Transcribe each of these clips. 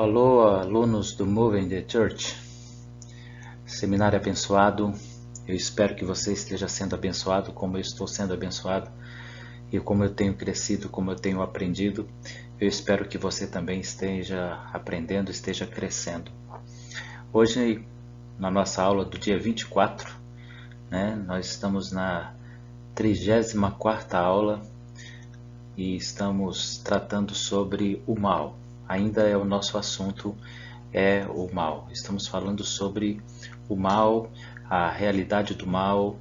Alô, alunos do Moving the Church, seminário abençoado. Eu espero que você esteja sendo abençoado como eu estou sendo abençoado e como eu tenho crescido, como eu tenho aprendido. Eu espero que você também esteja aprendendo, esteja crescendo. Hoje, na nossa aula do dia 24, nós estamos na 34ª aula e estamos tratando sobre o mal. Ainda é o nosso assunto, é o mal. Estamos falando sobre o mal, a realidade do mal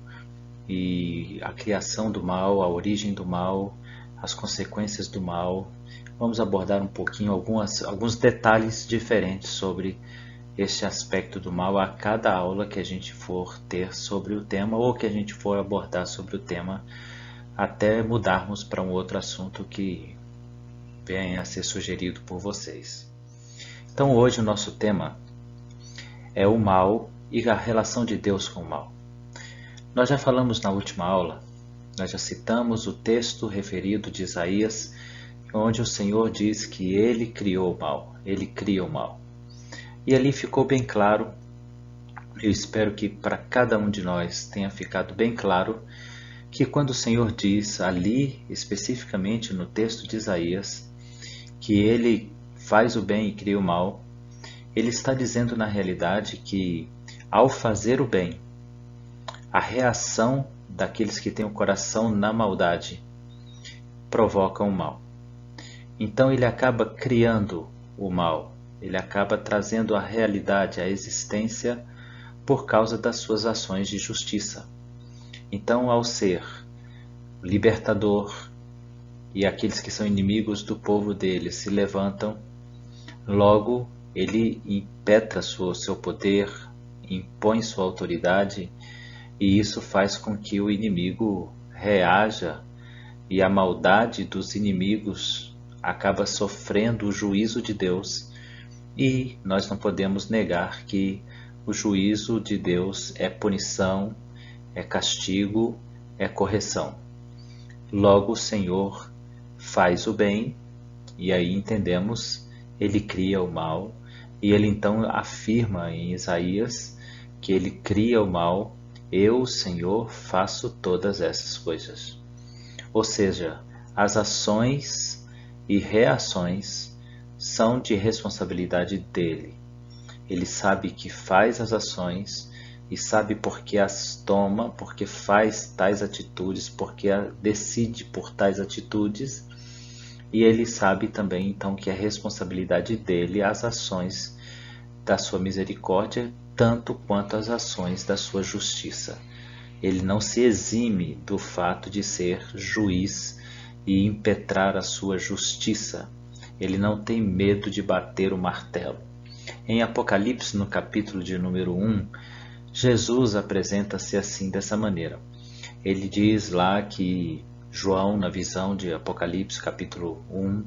e a criação do mal, a origem do mal, as consequências do mal. Vamos abordar um pouquinho alguns detalhes diferentes sobre este aspecto do mal a cada aula que a gente for ter sobre o tema ou que a gente for abordar sobre o tema, até mudarmos para um outro assunto que venha a ser sugerido por vocês. Então hoje o nosso tema é o mal e a relação de Deus com o mal. Nós já falamos na última aula, nós já citamos o texto referido de Isaías, onde o Senhor diz que Ele criou o mal, Ele cria o mal. E ali ficou bem claro, eu espero que para cada um de nós tenha ficado bem claro, que quando o Senhor diz ali, especificamente no texto de Isaías, que Ele faz o bem e cria o mal, Ele está dizendo na realidade que, ao fazer o bem, a reação daqueles que têm o coração na maldade provoca o mal. Então Ele acaba criando o mal, Ele acaba trazendo a realidade, a existência, por causa das suas ações de justiça. Então, ao ser libertador, e aqueles que são inimigos do povo dele se levantam, logo ele impetra seu poder, impõe sua autoridade, e isso faz com que o inimigo reaja, e a maldade dos inimigos acaba sofrendo o juízo de Deus, e nós não podemos negar que o juízo de Deus é punição, é castigo, é correção. Logo o Senhor faz o bem, e aí entendemos, Ele cria o mal, e Ele então afirma em Isaías que Ele cria o mal, eu, Senhor, faço todas essas coisas. Ou seja, as ações e reações são de responsabilidade dEle. Ele sabe que faz as ações e sabe por que as toma, porque faz tais atitudes, porque decide por tais atitudes. E ele sabe também, então, que é responsabilidade dele as ações da sua misericórdia, tanto quanto as ações da sua justiça. Ele não se exime do fato de ser juiz e impetrar a sua justiça. Ele não tem medo de bater o martelo. Em Apocalipse, no capítulo de número 1, Jesus apresenta-se assim, dessa maneira. Ele diz lá que João, na visão de Apocalipse, capítulo 1,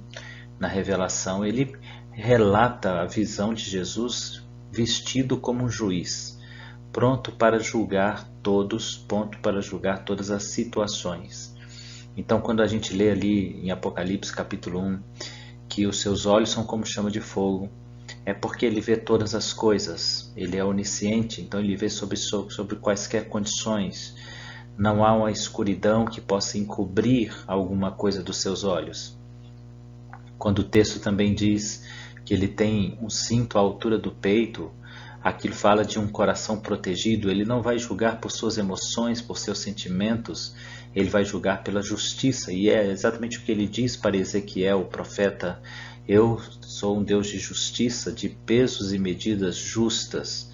na revelação, ele relata a visão de Jesus vestido como um juiz, pronto para julgar todos, pronto para julgar todas as situações. Então, quando a gente lê ali em Apocalipse, capítulo 1, que os seus olhos são como chama de fogo, é porque ele vê todas as coisas, ele é onisciente, então ele vê sobre quaisquer condições. Não há uma escuridão que possa encobrir alguma coisa dos seus olhos. Quando o texto também diz que ele tem um cinto à altura do peito, aquilo fala de um coração protegido. Ele não vai julgar por suas emoções, por seus sentimentos, ele vai julgar pela justiça. E é exatamente o que ele diz para Ezequiel, o profeta: eu sou um Deus de justiça, de pesos e medidas justas.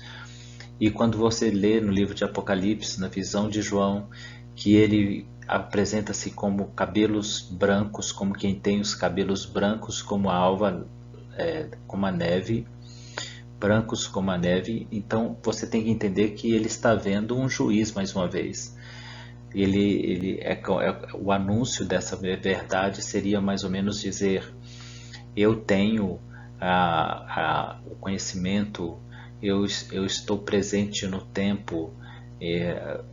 E quando você lê no livro de Apocalipse, na visão de João, que ele apresenta-se como cabelos brancos, como quem tem os cabelos brancos como a alva, como a neve, brancos como a neve, então você tem que entender que ele está vendo um juiz mais uma vez. O anúncio dessa verdade seria mais ou menos dizer: eu tenho o conhecimento, eu estou presente no tempo,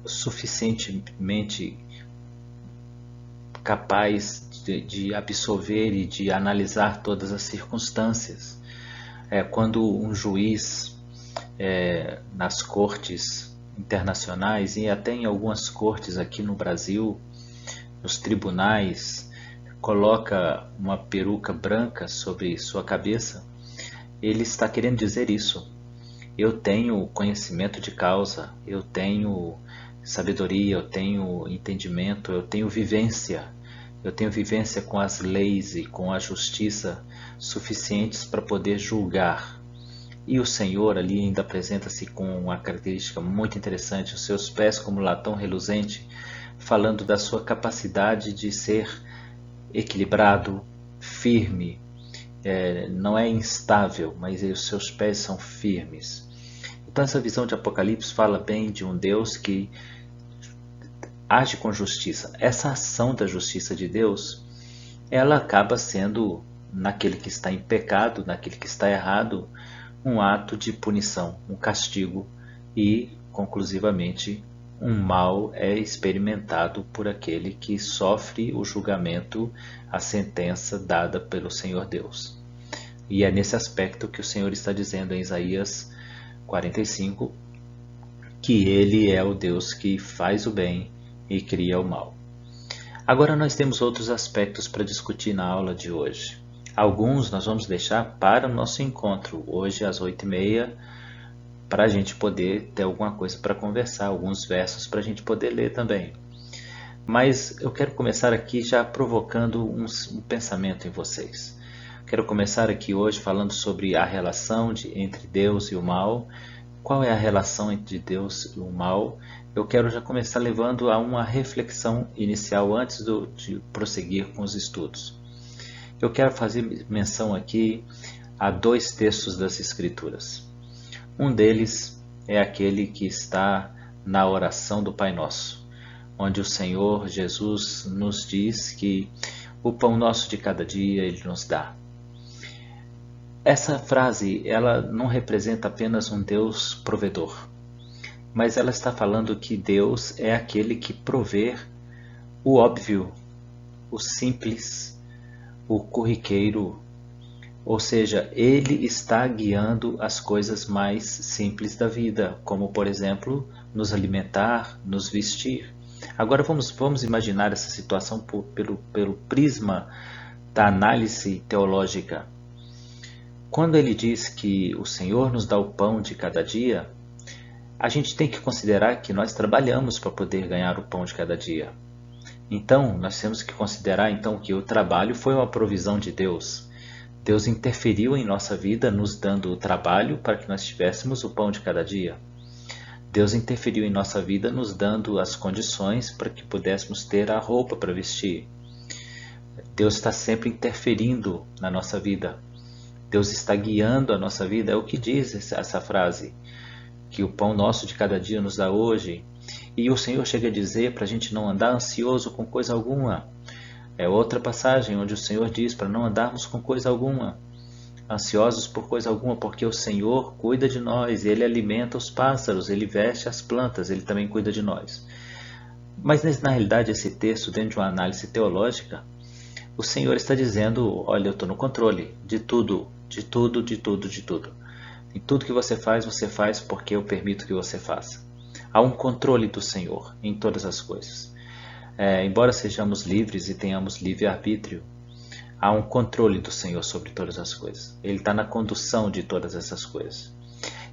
suficientemente capaz de absorver e de analisar todas as circunstâncias. Quando um juiz nas cortes internacionais e até em algumas cortes aqui no Brasil, nos tribunais, coloca uma peruca branca sobre sua cabeça, ele está querendo dizer isso. Eu tenho conhecimento de causa, eu tenho sabedoria, eu tenho entendimento, eu tenho vivência com as leis e com a justiça suficientes para poder julgar. E o Senhor ali ainda apresenta-se com uma característica muito interessante, os seus pés como latão reluzente, falando da sua capacidade de ser equilibrado, firme, não é instável, mas os seus pés são firmes. Então essa visão de Apocalipse fala bem de um Deus que age com justiça. Essa ação da justiça de Deus, ela acaba sendo, naquele que está em pecado, naquele que está errado, um ato de punição, um castigo e, conclusivamente, um mal é experimentado por aquele que sofre o julgamento, a sentença dada pelo Senhor Deus. E é nesse aspecto que o Senhor está dizendo em Isaías 45, que Ele é o Deus que faz o bem e cria o mal. Agora nós temos outros aspectos para discutir na aula de hoje. Alguns nós vamos deixar para o nosso encontro, hoje às 8h30, para a gente poder ter alguma coisa para conversar, alguns versos para a gente poder ler também. Mas eu quero começar aqui já provocando um pensamento em vocês. Quero começar aqui hoje falando sobre a relação entre Deus e o mal. Qual é a relação entre Deus e o mal? Eu quero já começar levando a uma reflexão inicial antes de prosseguir com os estudos. Eu quero fazer menção aqui a 2 textos das Escrituras. Um deles é aquele que está na oração do Pai Nosso, onde o Senhor Jesus nos diz que o pão nosso de cada dia Ele nos dá. Essa frase, ela não representa apenas um Deus provedor, mas ela está falando que Deus é aquele que provê o óbvio, o simples, o corriqueiro, ou seja, Ele está guiando as coisas mais simples da vida, como por exemplo, nos alimentar, nos vestir. Agora vamos imaginar essa situação pelo prisma da análise teológica. Quando ele diz que o Senhor nos dá o pão de cada dia, a gente tem que considerar que nós trabalhamos para poder ganhar o pão de cada dia. Então, nós temos que considerar que o trabalho foi uma provisão de Deus. Deus interferiu em nossa vida, nos dando o trabalho para que nós tivéssemos o pão de cada dia. Deus interferiu em nossa vida, nos dando as condições para que pudéssemos ter a roupa para vestir. Deus está sempre interferindo na nossa vida. Deus está guiando a nossa vida, é o que diz essa frase, que o pão nosso de cada dia nos dá hoje. E o Senhor chega a dizer para a gente não andar ansioso com coisa alguma. É outra passagem onde o Senhor diz para não andarmos com coisa alguma, ansiosos por coisa alguma, porque o Senhor cuida de nós, Ele alimenta os pássaros, Ele veste as plantas, Ele também cuida de nós. Mas na realidade esse texto, dentro de uma análise teológica, o Senhor está dizendo, olha, eu estou no controle de tudo, de tudo, de tudo, de tudo. E tudo que você faz porque eu permito que você faça. Há um controle do Senhor em todas as coisas. Embora sejamos livres e tenhamos livre-arbítrio, há um controle do Senhor sobre todas as coisas. Ele está na condução de todas essas coisas.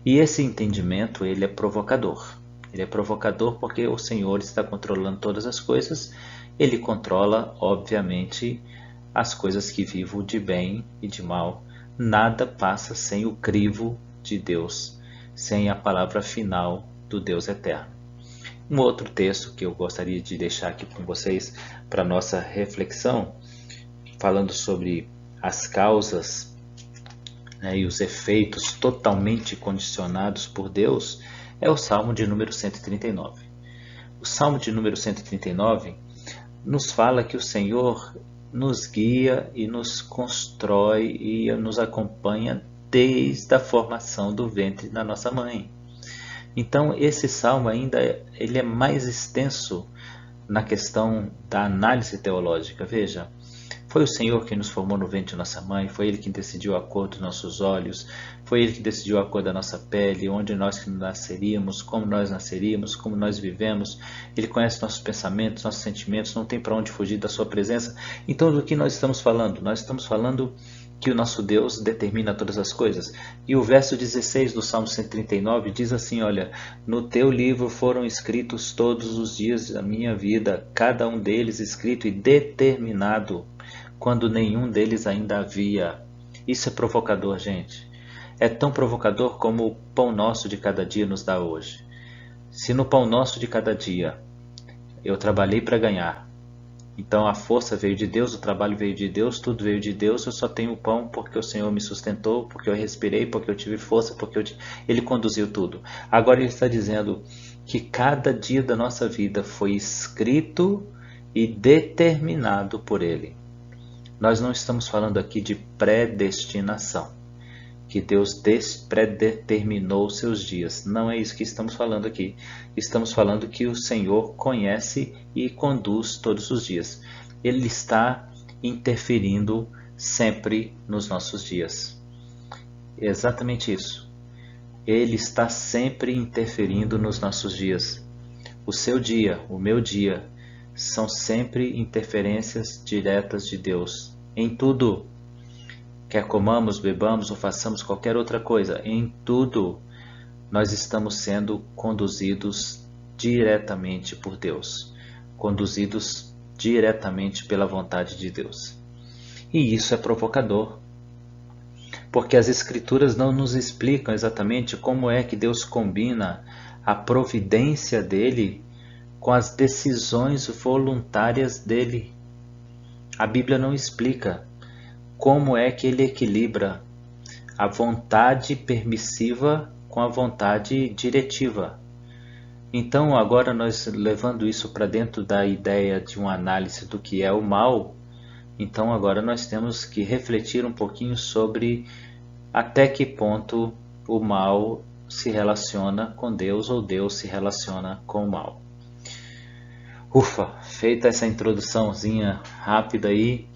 E esse entendimento, ele é provocador. Ele é provocador porque o Senhor está controlando todas as coisas. Ele controla, obviamente, as coisas que vivo de bem e de mal. Nada passa sem o crivo de Deus, sem a palavra final do Deus eterno. Um outro texto que eu gostaria de deixar aqui com vocês para nossa reflexão, falando sobre as causas, e os efeitos totalmente condicionados por Deus, é o Salmo de número 139. O Salmo de número 139 nos fala que o Senhor nos guia e nos constrói e nos acompanha desde a formação do ventre da nossa mãe. Então esse salmo ainda ele é mais extenso na questão da análise teológica. Veja, Foi o Senhor quem nos formou no ventre de nossa mãe, foi Ele quem decidiu a cor dos nossos olhos, foi Ele que decidiu a cor da nossa pele, onde nós nasceríamos, como nós vivemos. Ele conhece nossos pensamentos, nossos sentimentos, não tem para onde fugir da sua presença. Então, do que nós estamos falando? Nós estamos falando que o nosso Deus determina todas as coisas. E o verso 16 do Salmo 139 diz assim, olha, no teu livro foram escritos todos os dias da minha vida, cada um deles escrito e determinado, quando nenhum deles ainda havia. Isso é provocador, gente. É tão provocador como o pão nosso de cada dia nos dá hoje. Se no pão nosso de cada dia eu trabalhei para ganhar, então a força veio de Deus, o trabalho veio de Deus, tudo veio de Deus, eu só tenho o pão porque o Senhor me sustentou, porque eu respirei, porque eu tive força, Ele conduziu tudo. Agora Ele está dizendo que cada dia da nossa vida foi escrito e determinado por Ele. Nós não estamos falando aqui de predestinação, que Deus predeterminou os seus dias. Não é isso que estamos falando aqui. Estamos falando que o Senhor conhece e conduz todos os dias. Ele está interferindo sempre nos nossos dias. É exatamente isso. Ele está sempre interferindo nos nossos dias. O seu dia, o meu dia, são sempre interferências diretas de Deus. Em tudo. Quer comamos, bebamos ou façamos qualquer outra coisa, em tudo nós estamos sendo conduzidos diretamente por Deus, conduzidos diretamente pela vontade de Deus. E isso é provocador, porque as Escrituras não nos explicam exatamente como é que Deus combina a providência dele com as decisões voluntárias dele. A Bíblia não explica como é que ele equilibra a vontade permissiva com a vontade diretiva. Então, agora nós levando isso para dentro da ideia de uma análise do que é o mal, então agora nós temos que refletir um pouquinho sobre até que ponto o mal se relaciona com Deus ou Deus se relaciona com o mal. Ufa, feita essa introduçãozinha rápida aí,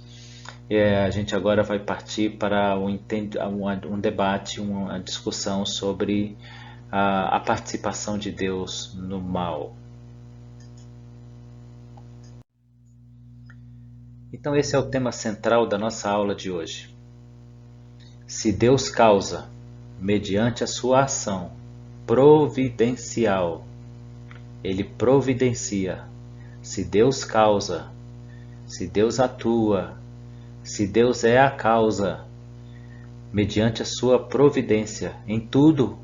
a gente agora vai partir para um debate, uma discussão sobre a participação de Deus no mal. Então esse é o tema central da nossa aula de hoje. Se Deus causa, mediante a sua ação providencial, Ele providencia. Se Deus causa, se Deus atua, se Deus é a causa, mediante a sua providência em tudo,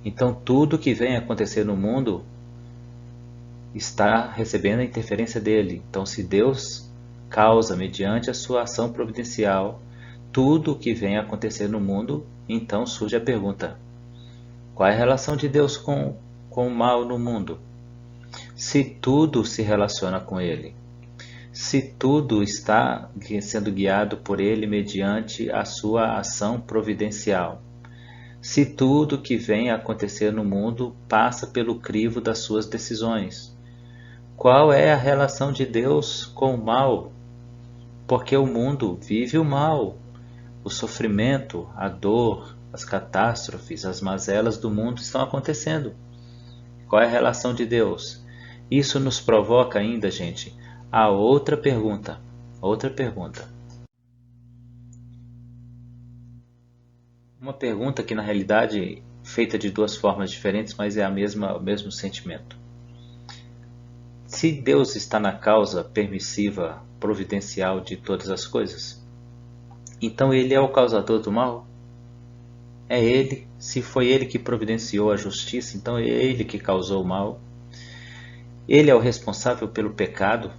então tudo que vem acontecer no mundo está recebendo a interferência dele. Então, se Deus causa, mediante a sua ação providencial, tudo que vem acontecer no mundo, então surge a pergunta: qual é a relação de Deus com o mal no mundo? Se tudo se relaciona com ele, se tudo está sendo guiado por ele mediante a sua ação providencial, se tudo que vem a acontecer no mundo passa pelo crivo das suas decisões, qual é a relação de Deus com o mal? Porque o mundo vive o mal, o sofrimento, a dor, as catástrofes, as mazelas do mundo estão acontecendo. Qual é a relação de Deus? Isso nos provoca ainda, gente, a outra pergunta. Uma pergunta que na realidade é feita de duas formas diferentes, mas é o mesmo sentimento. Se Deus está na causa permissiva, providencial de todas as coisas, então Ele é o causador do mal? É Ele. Se foi Ele que providenciou a justiça, então é Ele que causou o mal. Ele é o responsável pelo pecado.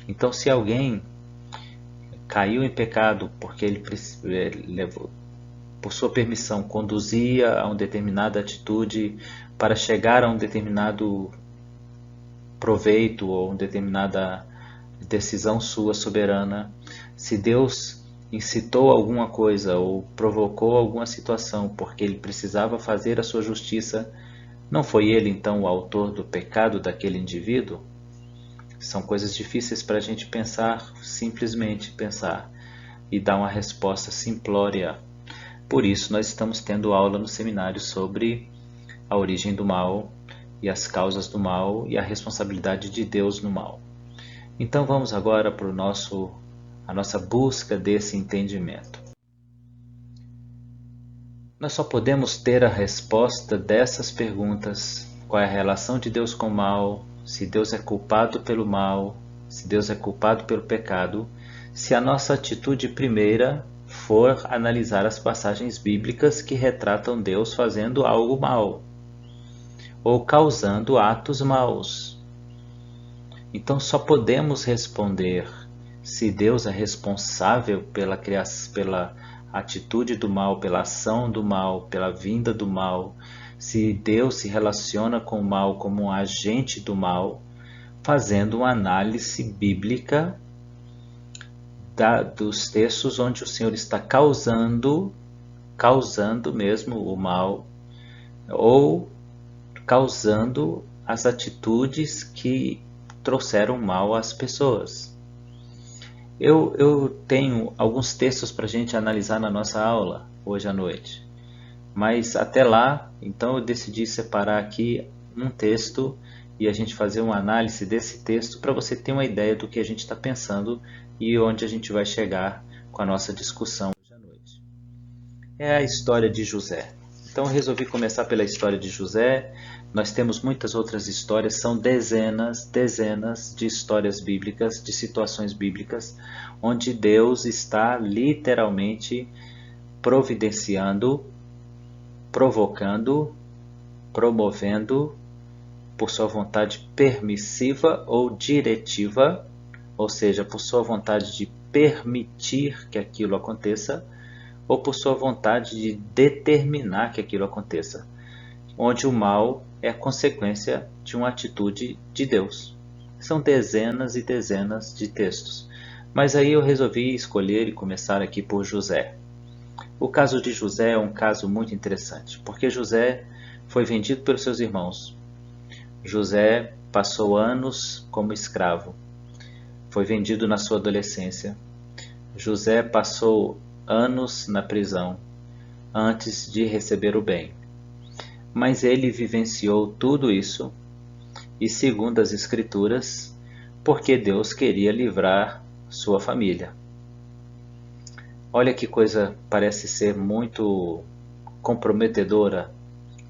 Então, se alguém caiu em pecado porque ele levou, por sua permissão, conduzia a uma determinada atitude para chegar a um determinado proveito ou uma determinada decisão sua soberana, se Deus incitou alguma coisa ou provocou alguma situação porque ele precisava fazer a sua justiça, não foi ele então o autor do pecado daquele indivíduo? São coisas difíceis para a gente pensar, simplesmente pensar, e dar uma resposta simplória. Por isso, nós estamos tendo aula no seminário sobre a origem do mal e as causas do mal e a responsabilidade de Deus no mal. Então vamos agora para a nossa busca desse entendimento. Nós só podemos ter a resposta dessas perguntas: qual é a relação de Deus com o mal, se Deus é culpado pelo mal, se Deus é culpado pelo pecado, se a nossa atitude primeira for analisar as passagens bíblicas que retratam Deus fazendo algo mal ou causando atos maus. Então só podemos responder se Deus é responsável pela atitude do mal, pela ação do mal, pela vinda do mal, se Deus se relaciona com o mal como um agente do mal, fazendo uma análise bíblica dos textos onde o Senhor está causando mesmo o mal, ou causando as atitudes que trouxeram mal às pessoas. Eu tenho alguns textos para a gente analisar na nossa aula hoje à noite, mas até lá, então eu decidi separar aqui um texto e a gente fazer uma análise desse texto para você ter uma ideia do que a gente está pensando e onde a gente vai chegar com a nossa discussão hoje à noite. É a história de José. Então eu resolvi começar pela história de José. Nós temos muitas outras histórias, são dezenas de histórias bíblicas, de situações bíblicas, onde Deus está literalmente providenciando, provocando, promovendo, por sua vontade permissiva ou diretiva, ou seja, por sua vontade de permitir que aquilo aconteça, ou por sua vontade de determinar que aquilo aconteça, onde o mal é consequência de uma atitude de Deus. São dezenas e dezenas de textos, mas aí eu resolvi escolher e começar aqui por José. O caso de José é um caso muito interessante, porque José foi vendido pelos seus irmãos. José passou anos como escravo, foi vendido na sua adolescência. José passou anos na prisão antes de receber o bem. Mas ele vivenciou tudo isso, e segundo as Escrituras, porque Deus queria livrar sua família. Olha que coisa parece ser muito comprometedora,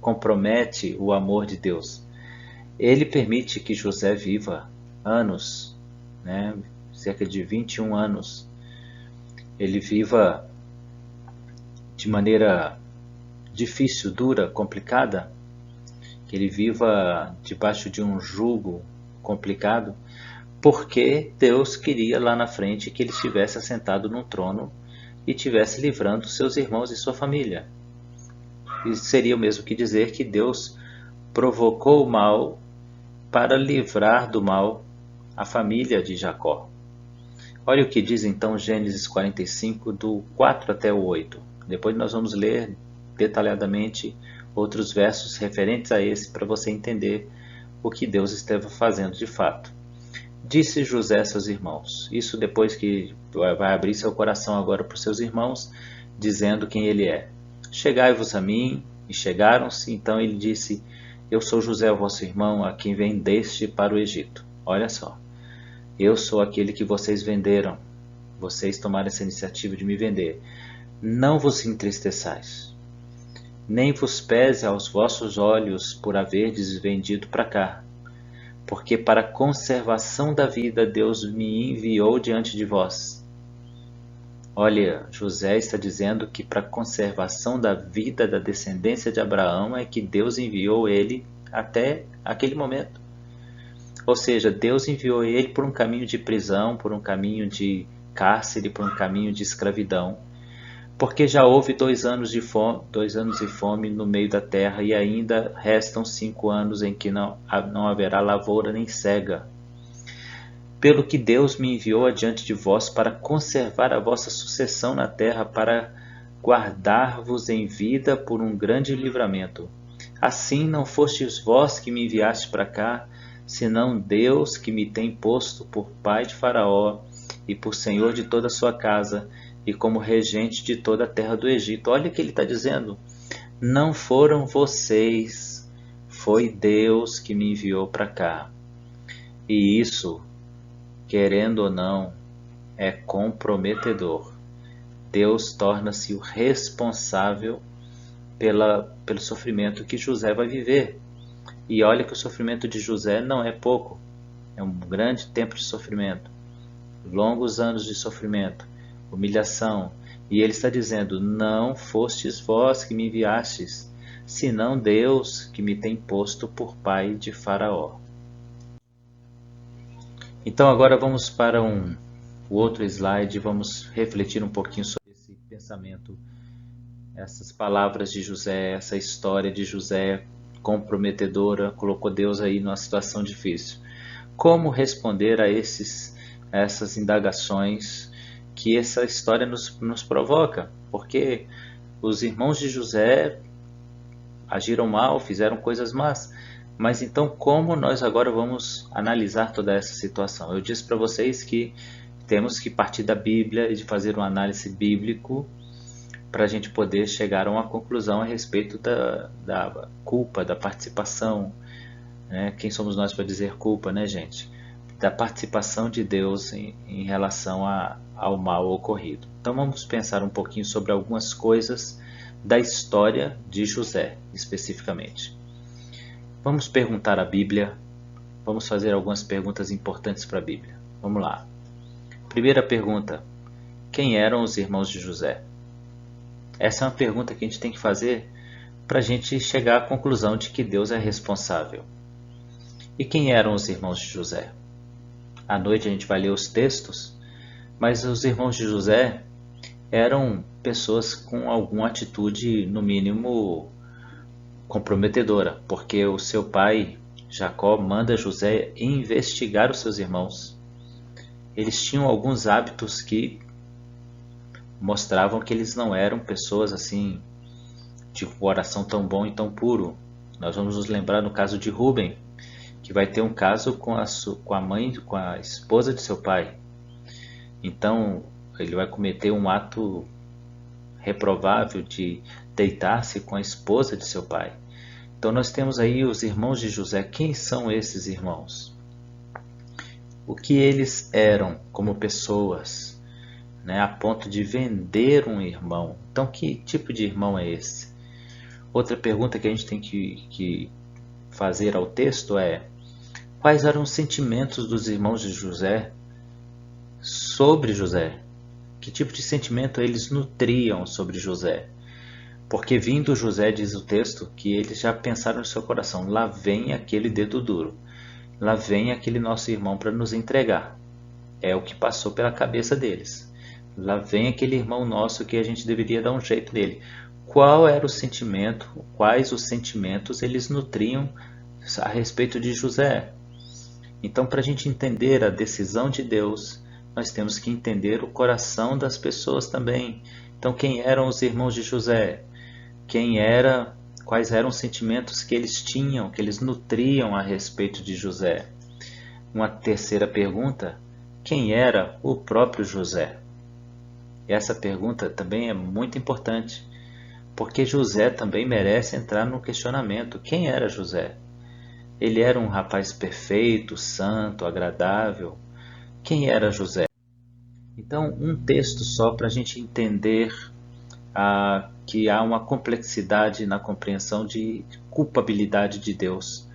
compromete o amor de Deus. Ele permite que José viva anos, cerca de 21 anos. Ele viva de maneira difícil, dura, complicada, que ele viva debaixo de um jugo complicado, porque Deus queria lá na frente que ele estivesse assentado num trono e estivesse livrando seus irmãos e sua família. Isso seria o mesmo que dizer que Deus provocou o mal para livrar do mal a família de Jacó. Olha o que diz então Gênesis 45, do 4 até o 8. Depois nós vamos ler detalhadamente outros versos referentes a esse para você entender o que Deus estava fazendo de fato. Disse José a seus irmãos, isso depois que vai abrir seu coração agora para os seus irmãos, dizendo quem ele é. Chegai-vos a mim, e chegaram-se. Então ele disse, eu sou José, o vosso irmão, a quem vendeste para o Egito. Olha só, eu sou aquele que vocês venderam, vocês tomaram essa iniciativa de me vender. Não vos entristeçais, nem vos pese aos vossos olhos por haverdes vendido para cá, porque para a conservação da vida Deus me enviou diante de vós. Olha, José está dizendo que para a conservação da vida da descendência de Abraão é que Deus enviou ele até aquele momento. Ou seja, Deus enviou ele por um caminho de prisão, por um caminho de cárcere, por um caminho de escravidão, porque já houve 2 anos de fome no meio da terra e ainda restam 5 anos em que não haverá lavoura nem cega. Pelo que Deus me enviou adiante de vós para conservar a vossa sucessão na terra, para guardar-vos em vida por um grande livramento. Assim não fostes vós que me enviaste para cá, senão Deus que me tem posto por pai de Faraó e por senhor de toda a sua casa e como regente de toda a terra do Egito. Olha o que ele está dizendo. Não foram vocês, foi Deus que me enviou para cá. E isso, querendo ou não, é comprometedor. Deus torna-se o responsável pelo sofrimento que José vai viver. E olha que o sofrimento de José não é pouco, é um grande tempo de sofrimento, longos anos de sofrimento, humilhação. E ele está dizendo, não fostes vós que me enviastes, senão Deus que me tem posto por pai de Faraó. Então agora vamos para o outro slide, vamos refletir um pouquinho sobre esse pensamento, essas palavras de José, essa história de José comprometedora, colocou Deus aí numa situação difícil. Como responder a essas indagações que essa história nos provoca? Porque os irmãos de José agiram mal, fizeram coisas más. Mas então como nós agora vamos analisar toda essa situação? Eu disse para vocês que temos que partir da Bíblia e de fazer uma análise bíblico para a gente poder chegar a uma conclusão a respeito da culpa, da participação, né? Quem somos nós para dizer culpa, né, gente? Da participação de Deus em relação ao mal ocorrido. Então vamos pensar um pouquinho sobre algumas coisas da história de José, especificamente. Vamos perguntar à Bíblia, vamos fazer algumas perguntas importantes para a Bíblia. Vamos lá. Primeira pergunta, quem eram os irmãos de José? Essa é uma pergunta que a gente tem que fazer para a gente chegar à conclusão de que Deus é responsável. E quem eram os irmãos de José? À noite a gente vai ler os textos, mas os irmãos de José eram pessoas com alguma atitude, no mínimo, comprometedora, porque o seu pai, Jacó, manda José investigar os seus irmãos. Eles tinham alguns hábitos que mostravam que eles não eram pessoas assim de coração tão bom e tão puro. Nós vamos nos lembrar no caso de Rúben, que vai ter um caso com a mãe, com a esposa de seu pai. Então ele vai cometer um ato reprovável de deitar-se com a esposa de seu pai. Então nós temos aí os irmãos de José. Quem são esses irmãos? O que eles eram como pessoas, né, a ponto de vender um irmão? Então que tipo de irmão é esse? Outra pergunta que a gente tem que fazer ao texto é: quais eram os sentimentos dos irmãos de José sobre José? Que tipo de sentimento eles nutriam sobre José? Porque vindo José, diz o texto, que eles já pensaram no seu coração, lá vem aquele dedo duro, lá vem aquele nosso irmão para nos entregar. É o que passou pela cabeça deles. Lá vem aquele irmão nosso que a gente deveria dar um jeito nele. Qual era o sentimento, quais os sentimentos eles nutriam a respeito de José? Então, para a gente entender a decisão de Deus, nós temos que entender o coração das pessoas também. Então, quem eram os irmãos de José? Quais eram os sentimentos que eles tinham, que eles nutriam a respeito de José? Uma terceira pergunta, quem era o próprio José? Essa pergunta também é muito importante, porque José também merece entrar no questionamento. Quem era José? Ele era um rapaz perfeito, santo, agradável? Quem era José? Então, um texto só para a gente entender que há uma complexidade na compreensão de culpabilidade de Deus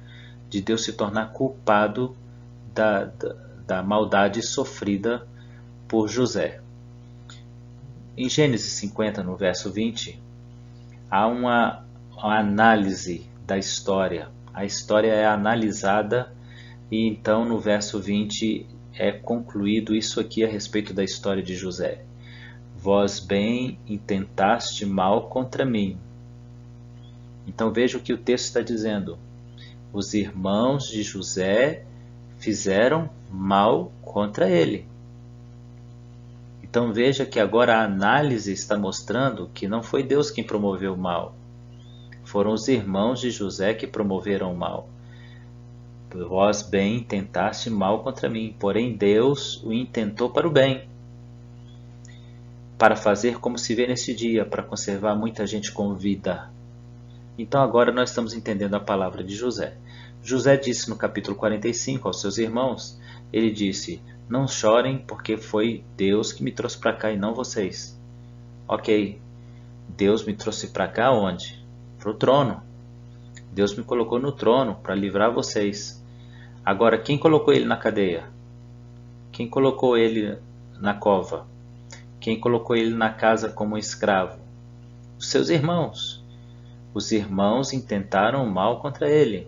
se tornar culpado da maldade sofrida por José. Em Gênesis 50, no verso 20, há uma análise da história. A história é analisada e então no verso 20 é concluído isso aqui a respeito da história de José. Vós bem intentaste mal contra mim. Então veja o que o texto está dizendo. Os irmãos de José fizeram mal contra ele. Então veja que agora a análise está mostrando que não foi Deus quem promoveu o mal. Foram os irmãos de José que promoveram o mal. Vós bem intentaste mal contra mim, porém Deus o intentou para o bem, para fazer como se vê neste dia, para conservar muita gente com vida. Então agora nós estamos entendendo a palavra de José. José disse no capítulo 45 aos seus irmãos, ele disse, não chorem porque foi Deus que me trouxe para cá e não vocês. Ok, Deus me trouxe para cá onde? Para o trono. Deus me colocou no trono para livrar vocês. Agora, quem colocou ele na cadeia? Quem colocou ele na cova? Quem colocou ele na casa como escravo? Os seus irmãos. Os irmãos intentaram o mal contra ele.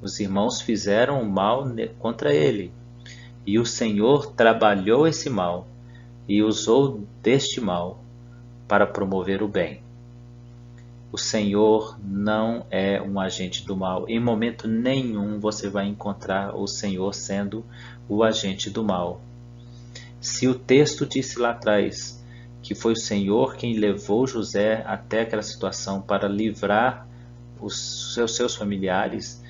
Os irmãos fizeram o mal contra ele. E o Senhor trabalhou esse mal e usou deste mal para promover o bem. O Senhor não é um agente do mal. Em momento nenhum você vai encontrar o Senhor sendo o agente do mal. Se o texto disse lá atrás que foi o Senhor quem levou José até aquela situação para livrar os seus familiares,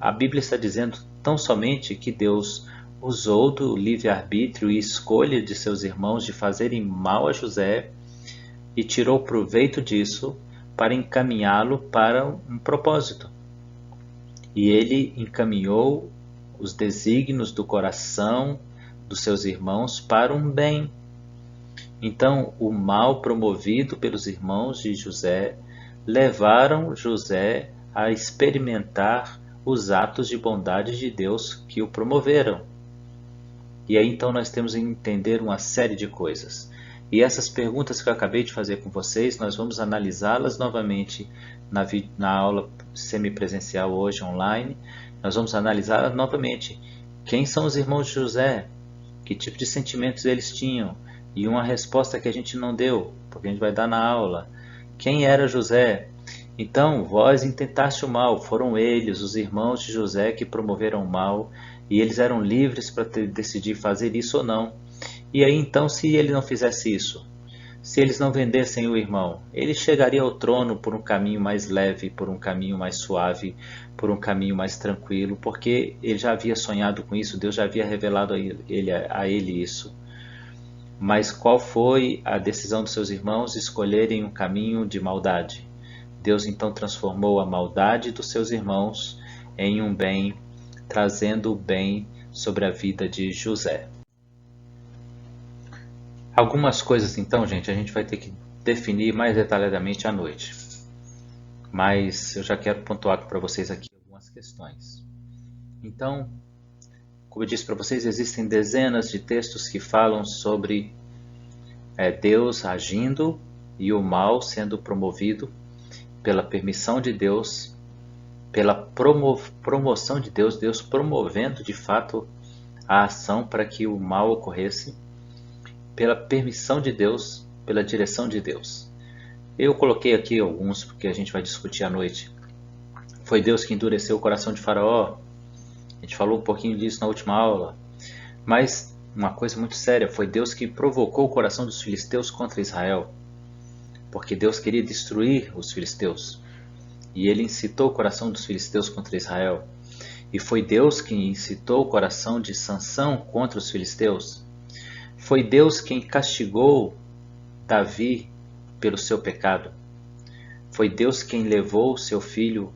a Bíblia está dizendo tão somente que Deus usou do livre-arbítrio e escolha de seus irmãos de fazerem mal a José e tirou proveito disso para encaminhá-lo para um propósito. E ele encaminhou os desígnios do coração dos seus irmãos para um bem. Então, o mal promovido pelos irmãos de José levaram José a experimentar os atos de bondade de Deus que o promoveram. E aí então nós temos que entender uma série de coisas. E essas perguntas que eu acabei de fazer com vocês, nós vamos analisá-las novamente na aula semipresencial hoje online. Nós vamos analisá-las novamente. Quem são os irmãos de José? Que tipo de sentimentos eles tinham? E uma resposta que a gente não deu, porque a gente vai dar na aula. Quem era José? Então, vós intentaste o mal, foram eles, os irmãos de José, que promoveram o mal, e eles eram livres para decidir fazer isso ou não. E aí então, se ele não fizesse isso, se eles não vendessem o irmão, ele chegaria ao trono por um caminho mais leve, por um caminho mais suave, por um caminho mais tranquilo, porque ele já havia sonhado com isso, Deus já havia revelado a ele isso. Mas qual foi a decisão dos seus irmãos? Escolherem um caminho de maldade. Deus então transformou a maldade dos seus irmãos em um bem, trazendo o bem sobre a vida de José. Algumas coisas então, gente, a gente vai ter que definir mais detalhadamente à noite. Mas eu já quero pontuar para vocês aqui algumas questões. Então, como eu disse para vocês, existem dezenas de textos que falam sobre Deus agindo e o mal sendo promovido pela permissão de Deus, pela promoção de Deus, Deus promovendo de fato a ação para que o mal ocorresse, pela permissão de Deus, pela direção de Deus. Eu coloquei aqui alguns porque a gente vai discutir à noite. Foi Deus que endureceu o coração de Faraó. A gente falou um pouquinho disso na última aula. Mas uma coisa muito séria, foi Deus que provocou o coração dos filisteus contra Israel. Porque Deus queria destruir os filisteus. E ele incitou o coração dos filisteus contra Israel. E foi Deus que incitou o coração de Sansão contra os filisteus. Foi Deus quem castigou Davi pelo seu pecado. Foi Deus quem levou o seu filho,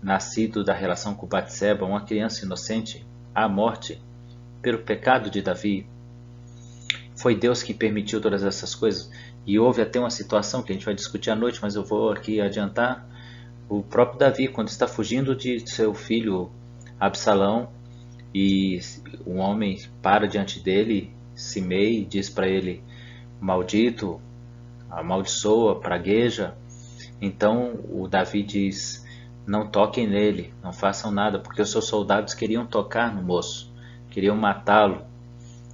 nascido da relação com Batseba, uma criança inocente, à morte pelo pecado de Davi. Foi Deus que permitiu todas essas coisas. E houve até uma situação que a gente vai discutir à noite, mas eu vou aqui adiantar. O próprio Davi, quando está fugindo de seu filho Absalão, e um homem para diante dele, Simei, diz para ele, maldito, amaldiçoa, pragueja. Então o Davi diz, não toquem nele, não façam nada, porque os seus soldados queriam tocar no moço, queriam matá-lo.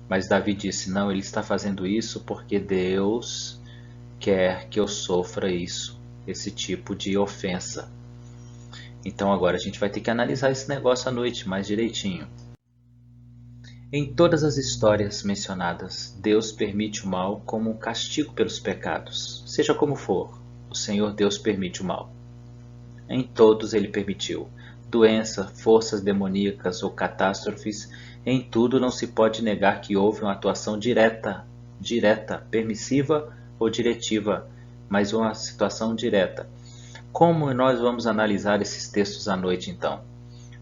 Mas Davi disse, não, ele está fazendo isso porque Deus quer que eu sofra isso, esse tipo de ofensa. Então agora a gente vai ter que analisar esse negócio à noite mais direitinho. Em todas as histórias mencionadas, Deus permite o mal como um castigo pelos pecados. Seja como for, o Senhor Deus permite o mal. Em todos ele permitiu. doença, forças demoníacas ou catástrofes, em tudo não se pode negar que houve uma atuação direta, permissiva ou diretiva, mas uma situação direta. Como nós vamos analisar esses textos à noite, então?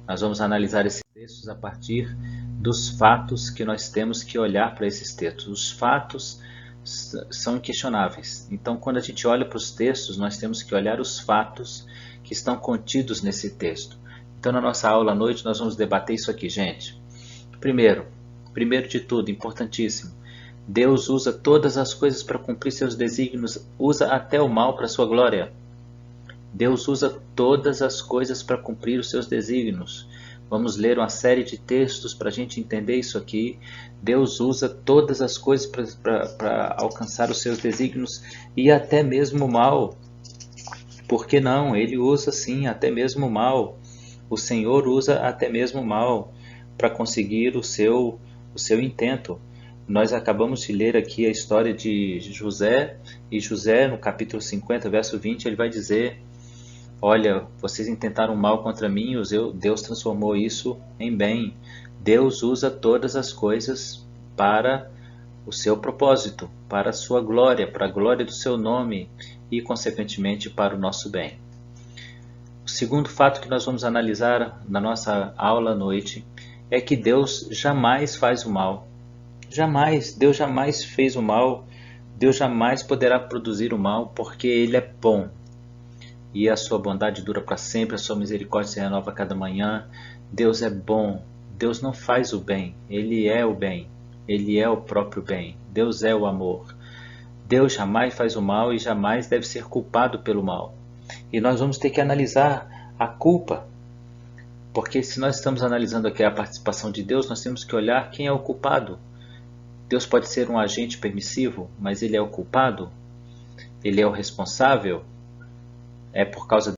Nós vamos analisar esses textos a partir dos fatos que nós temos que olhar para esses textos. Os fatos são inquestionáveis. Então, quando a gente olha para os textos, nós temos que olhar os fatos que estão contidos nesse texto. Então, na nossa aula à noite, nós vamos debater isso aqui, gente. Primeiro de tudo, importantíssimo, Deus usa todas as coisas para cumprir seus desígnios, usa até o mal para a sua glória. Deus usa todas as coisas para cumprir os seus desígnios. Vamos ler uma série de textos para a gente entender isso aqui. Deus usa todas as coisas para alcançar os seus desígnios e até mesmo o mal. Por que não? Ele usa sim até mesmo o mal. O Senhor usa até mesmo o mal para conseguir o seu intento. Nós acabamos de ler aqui a história de José, e José, no capítulo 50, verso 20, ele vai dizer: olha, vocês intentaram mal contra mim, Deus transformou isso em bem. Deus usa todas as coisas para o seu propósito, para a sua glória, para a glória do seu nome e, consequentemente, para o nosso bem. O segundo fato que nós vamos analisar na nossa aula à noite é que Deus jamais faz o mal. Jamais, Deus jamais fez o mal, Deus jamais poderá produzir o mal, porque Ele é bom. E a sua bondade dura para sempre, a sua misericórdia se renova a cada manhã. Deus é bom, Deus não faz o bem, Ele é o bem, Ele é o próprio bem, Deus é o amor. Deus jamais faz o mal e jamais deve ser culpado pelo mal. E nós vamos ter que analisar a culpa, porque se nós estamos analisando aqui a participação de Deus, nós temos que olhar quem é o culpado. Deus pode ser um agente permissivo, mas Ele é o culpado? Ele é o responsável? É por causa